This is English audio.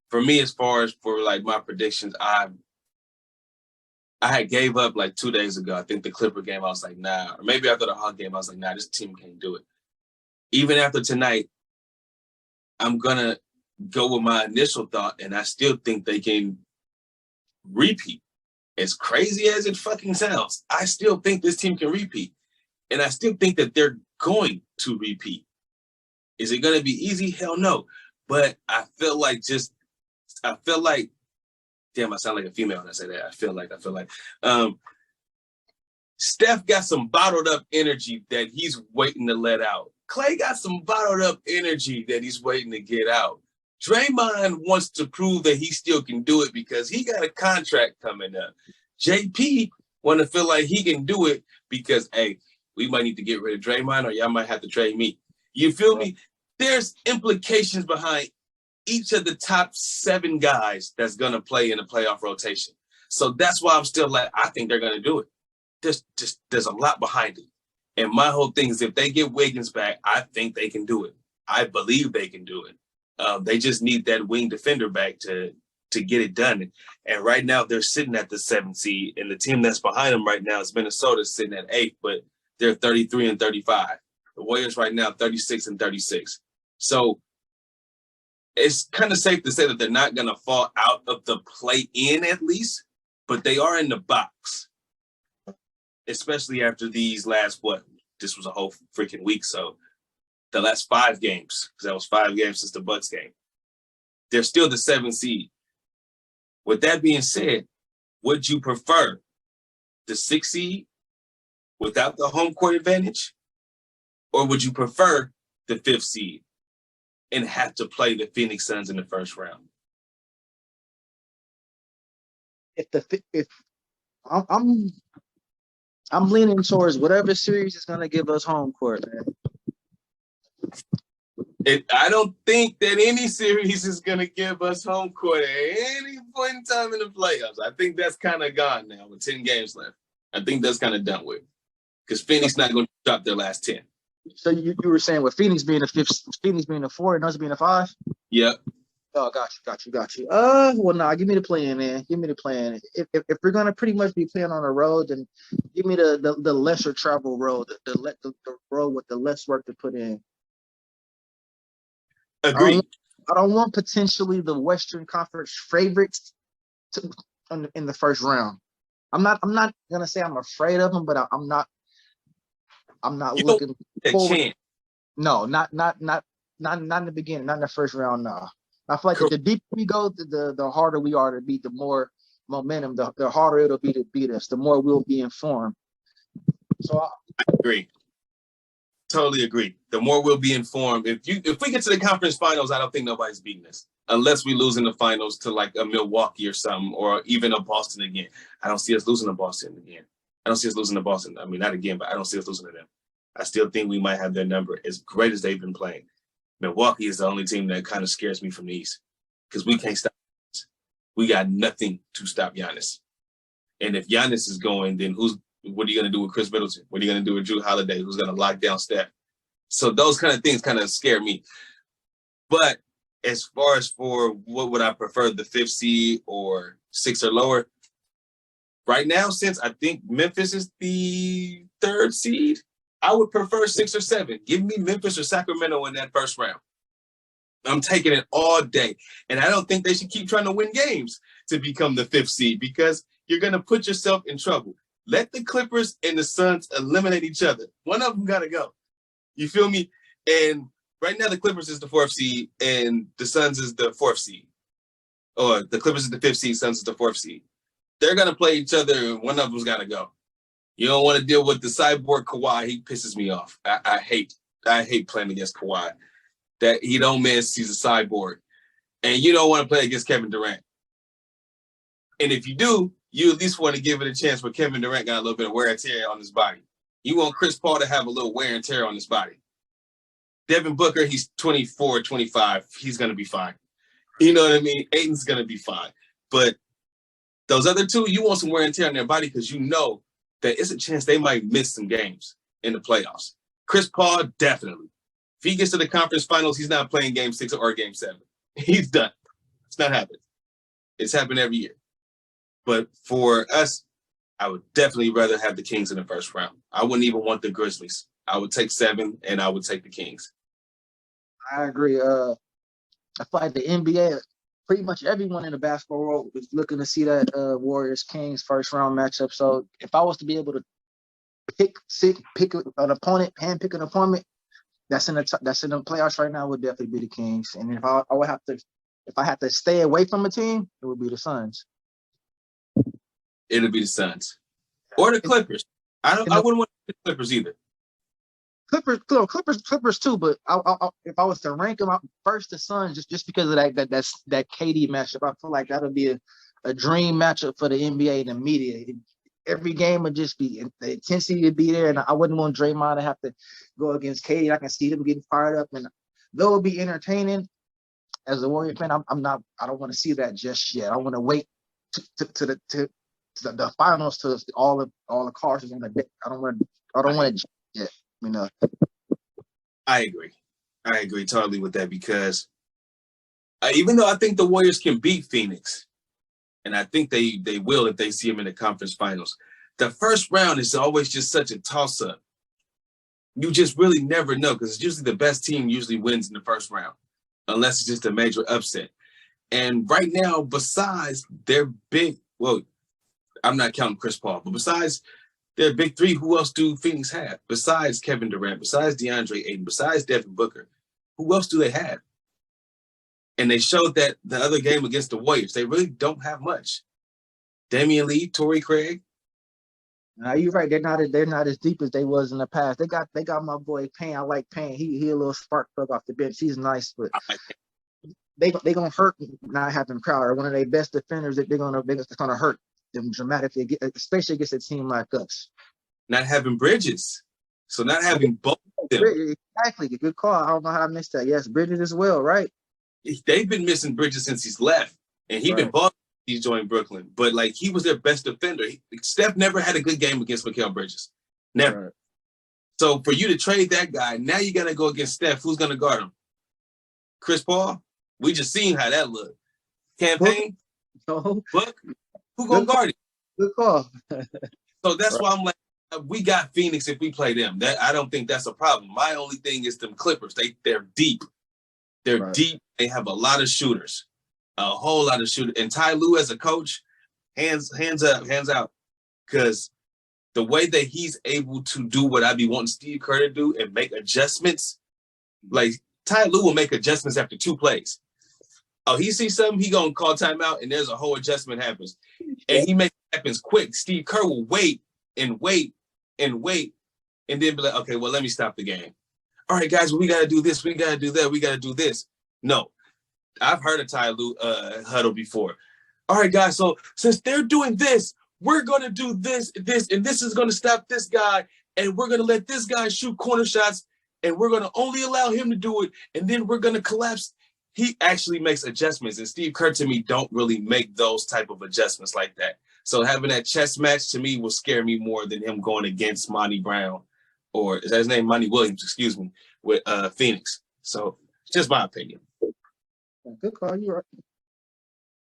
for me, as far as for like my predictions, I had gave up like 2 days ago. I think the Clipper game, I was like, nah. Or maybe after the Hawk game, I was like, nah, this team can't do it. Even after tonight, I'm going to go with my initial thought, and I still think they can repeat. As crazy as it fucking sounds, I still think this team can repeat. And I still think that they're going to repeat. Is it going to be easy? Hell no. But I feel like damn, I sound like a female when I say that. I feel like. Steph got some bottled up energy that he's waiting to let out. Clay got some bottled up energy that he's waiting to get out. Draymond wants to prove that he still can do it because he got a contract coming up. JP want to feel like he can do it because, hey, we might need to get rid of Draymond or y'all might have to trade me. You feel me? There's implications behind each of the top 7 guys that's going to play in the playoff rotation. So that's why I'm still like, I think they're going to do it. There's a lot behind it. And my whole thing is if they get Wiggins back, I think they can do it. I believe they can do it. They just need that wing defender back to get it done. And right now they're sitting at the 7th seed, and the team that's behind them right now is Minnesota sitting at 8th, but they're 33 and 35. The Warriors right now 36 and 36. So it's kind of safe to say that they're not going to fall out of the play-in at least, but they are in the box, especially after these last, this was a whole freaking week, so the last 5 games, because that was 5 games since the Bucks game. They're still the 7th seed. With that being said, would you prefer the 6th seed without the home court advantage? Or would you prefer the 5th seed and have to play the Phoenix Suns in the first round? I'm leaning towards whatever series is going to give us home court, man. I don't think that any series is going to give us home court at any point in time in the playoffs. I think that's kind of gone now with 10 games left. I think that's kind of done with because Phoenix not going to drop their last 10. So you were saying with Phoenix being the 5th, Phoenix being the 4, and us being the 5? Yep. Oh, got you. Well, nah, give me the plan, man. Give me the plan. If we're gonna pretty much be playing on a road, then give me the lesser travel road, the road with the less work to put in. Agreed. I don't want potentially the Western Conference favorites in the first round. I'm not gonna say I'm afraid of them, but I'm not looking forward. Chance. No, not in the beginning, not in the first round. No. I feel like the deeper we go, the harder we are to beat. The more momentum, the harder it'll be to beat us. The more we'll be informed. So I agree. Totally agree. The more we'll be informed. If we get to the conference finals, I don't think nobody's beating us unless we lose in the finals to like a Milwaukee or something, or even a Boston again. I don't see us losing to Boston again. I don't see us losing to Boston. I mean, not again, but I don't see us losing to them. I still think we might have their number as great as they've been playing. Milwaukee is the only team that kind of scares me from the East because we can't stop. We got nothing to stop Giannis. And if Giannis is going, then what are you going to do with Chris Middleton? What are you going to do with Drew Holiday? Who's going to lock down Steph? So those kind of things kind of scare me. But as far as for what would I prefer, the 5th seed or 6 or lower, right now, since I think Memphis is the 3rd seed, I would prefer 6 or 7. Give me Memphis or Sacramento in that first round. I'm taking it all day. And I don't think they should keep trying to win games to become the 5th seed because you're going to put yourself in trouble. Let the Clippers and the Suns eliminate each other. One of them got to go. You feel me? And right now the Clippers is the 4th seed and the Suns is the 4th seed. Or the Clippers is the 5th seed, Suns is the 4th seed. They're going to play each other and one of them's got to go. You don't want to deal with the cyborg Kawhi. He pisses me off. I hate playing against Kawhi. That he don't miss. He's a cyborg. And you don't want to play against Kevin Durant. And if you do, you at least want to give it a chance where Kevin Durant got a little bit of wear and tear on his body. You want Chris Paul to have a little wear and tear on his body. Devin Booker, he's 24, 25. He's going to be fine. You know what I mean? Ayton's going to be fine. But those other two, you want some wear and tear on their body because you know that it's a chance they might miss some games in the playoffs. Chris Paul, definitely. If he gets to the conference finals, he's not playing game 6 or game 7. He's done. not happened. It's happened every year. But for us, I would definitely rather have the Kings in the first round. I wouldn't even want the Grizzlies. I would take 7, and I would take the Kings. I agree. I feel like the NBA, pretty much everyone in the basketball world was looking to see that Warriors Kings first round matchup. So if I was to be able to pick an opponent, handpick an opponent that's in the playoffs right now, would definitely be the Kings. And if I had to stay away from a team, it would be the Suns. It'll be the Suns or the Clippers. I wouldn't want the Clippers either. Clippers too. But if I was to rank them out first, the Suns, just because of that KD matchup, I feel like that'll be a dream matchup for the NBA and the media. Every game would just be the intensity would be there, and I wouldn't want Draymond to have to go against KD. I can see them getting fired up, and though it'll be entertaining. As a Warrior fan, I don't want to see that just yet. I want to wait to the finals to all the cards is on the deck. I don't want to yet. You know. I agree totally with that because even though I think the Warriors can beat Phoenix, and I think they will if they see them in the conference finals, the first round is always just such a toss-up. You just really never know because it's usually the best team usually wins in the first round, unless it's just a major upset. And right now, besides their big, well, I'm not counting Chris Paul, but besides their big three, who else do Phoenix have? Besides Kevin Durant, besides DeAndre Ayton, besides Devin Booker, who else do they have? And they showed that the other game against the Warriors, they really don't have much. Damian Lee, Torrey Craig. Now you're right. They're not as deep as they was in the past. They got my boy Payne. I like Payne. He a little spark plug off the bench. He's nice, but they gonna hurt not having Crowder, one of their best defenders. They're gonna hurt them dramatically, especially against a team like us. Not having Bridges, so not having both of them. Exactly, good call. I don't know how I missed that. Yes, Bridges as well, right? They've been missing Bridges since he's left, and he's been balling. He's joined Brooklyn, but like he was their best defender. Steph never had a good game against Mikal Bridges, never. Right. So for you to trade that guy, now you got to go against Steph. Who's going to guard him? Chris Paul. We just seen how that looked. Campaign. Book. Who gonna guard it? Good call. So that's why I'm like, we got Phoenix if we play them. That I don't think that's a problem. My only thing is them Clippers. They're deep. They're deep. They have a lot of shooters. A whole lot of shooters. And Ty Lue as a coach, hands up, hands out. Because the way that he's able to do what I be wanting Steve Kerr to do and make adjustments, like Ty Lue will make adjustments after 2 plays. Oh, he sees something, he gonna call timeout, and there's a whole adjustment happens. And he makes it happens quick. Steve Kerr will wait, and then be like, okay, well, let me stop the game. All right, guys, we gotta do this, we gotta do that, we gotta do this. No. I've heard of Ty Lue huddle before. All right, guys, so since they're doing this, we're going to do this, and this is going to stop this guy, and we're going to let this guy shoot corner shots, and we're going to only allow him to do it, and then we're going to collapse. He actually makes adjustments, and Steve Kerr, to me, don't really make those type of adjustments like that. So having that chess match, to me, will scare me more than him going against Monty Brown, or is that his name? Monty Williams, excuse me, with Phoenix. So just my opinion. Good call. You're right.